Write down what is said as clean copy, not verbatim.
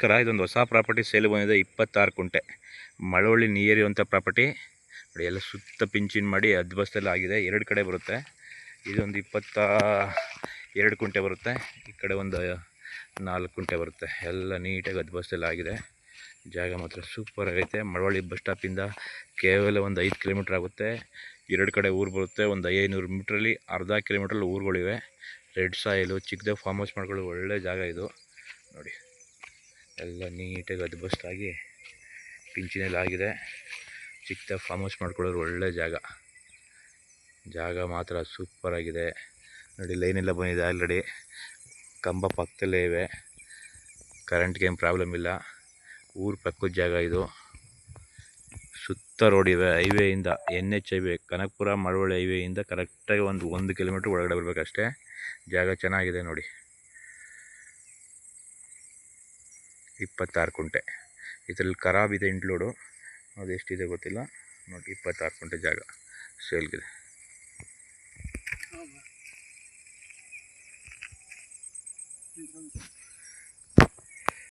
ಇದೊಂದು ಹೊಸ property sale ಬಂದಿದೆ. 26 ಕುಂಟೆ ಮಳವಳ್ಳಿ ನಿಯರ್ ಇರುವಂಥ ಪ್ರಾಪರ್ಟಿ ನೋಡಿ. ಎಲ್ಲ ಸುತ್ತ ಪಿಂಚಿನ್ ಮಾಡಿ ಅದ್ಬಸ್ತೆಲ್ಲ ಆಗಿದೆ. 2 ಕಡೆ ಬರುತ್ತೆ. ಇದೊಂದು 22 ಕುಂಟೆ ಬರುತ್ತೆ. ಈ ಕಡೆ ಒಂದು 4 ಕುಂಟೆ ಬರುತ್ತೆ. ಎಲ್ಲ ನೀಟಾಗಿ ಅದ್ಬಸ್ತೆಲ್ಲ ಆಗಿದೆ. ಜಾಗ ಮಾತ್ರ ಸೂಪರ್ ಆಗೈತೆ. ಮಳವಳ್ಳಿ ಬಸ್ ಸ್ಟಾಪಿಂದ ಕೇವಲ ಒಂದು 5 ಕಿಲೋಮೀಟ್ರ್ ಆಗುತ್ತೆ. 2 ಕಡೆ ಊರು ಬರುತ್ತೆ. ಒಂದು 500 ಮೀಟ್ರಲ್ಲಿ ಅರ್ಧ ಕಿಲೋಮೀಟ್ರಲ್ಲಿ ಊರುಗಳಿವೆ. ರೆಡ್ ಸಾಯಿಲು ಚಿಕ್ಕದಾಗಿ ಫಾರ್ಮ್ ಹೌಸ್ ಮಾಡ್ಕೊಳ್ಳೋ ಒಳ್ಳೆ ಜಾಗ ಇದು ನೋಡಿ. ಎಲ್ಲ ನೀಟಾಗಿ ಅದ್ಬಸ್ತಾಗಿ ಪಿಂಚಿನಲ್ಲಿ ಆಗಿದೆ. ಚಿಕ್ಕದಾಗಿ ಫಾರ್ಮ್ ಹೌಸ್ ಮಾಡ್ಕೊಳ್ಳೋರು ಒಳ್ಳೆ ಜಾಗ ಮಾತ್ರ ಸೂಪರ್ ಆಗಿದೆ ನೋಡಿ. ಲೈನೆಲ್ಲ ಬಂದಿದೆ ಆಲ್ರೆಡಿ. ಕಂಬ ಪಕ್ಕದಲ್ಲೇ ಇವೆ. ಕರೆಂಟ್ಗೆ ಏನು ಪ್ರಾಬ್ಲಮ್ ಇಲ್ಲ. ಊರು ಪಕ್ಕದ ಜಾಗ ಇದು. ಸುತ್ತ ರೋಡ್ ಇವೆ. ಹೈವೇಯಿಂದ NH ಹೈವೇ ಕನಕಪುರ ಮಳವಳ್ಳಿ ಹೈವೇಯಿಂದ ಕರೆಕ್ಟಾಗಿ ಒಂದು ಕಿಲೋಮೀಟ್ರ್ ಒಳಗಡೆ ಬರಬೇಕಷ್ಟೇ. ಜಾಗ ಚೆನ್ನಾಗಿದೆ ನೋಡಿ. 26 ಕುಂಟೆ. ಇದರಲ್ಲಿ ಖರಾಬ್ ಇದೆ ಇಂಕ್ಲೂಡು. ಅದು ಎಷ್ಟಿದೆ ಗೊತ್ತಿಲ್ಲ ನೋಡಿ. 26 ಕುಂಟೆ ಜಾಗ ಸೇಲ್ಗಿದೆ.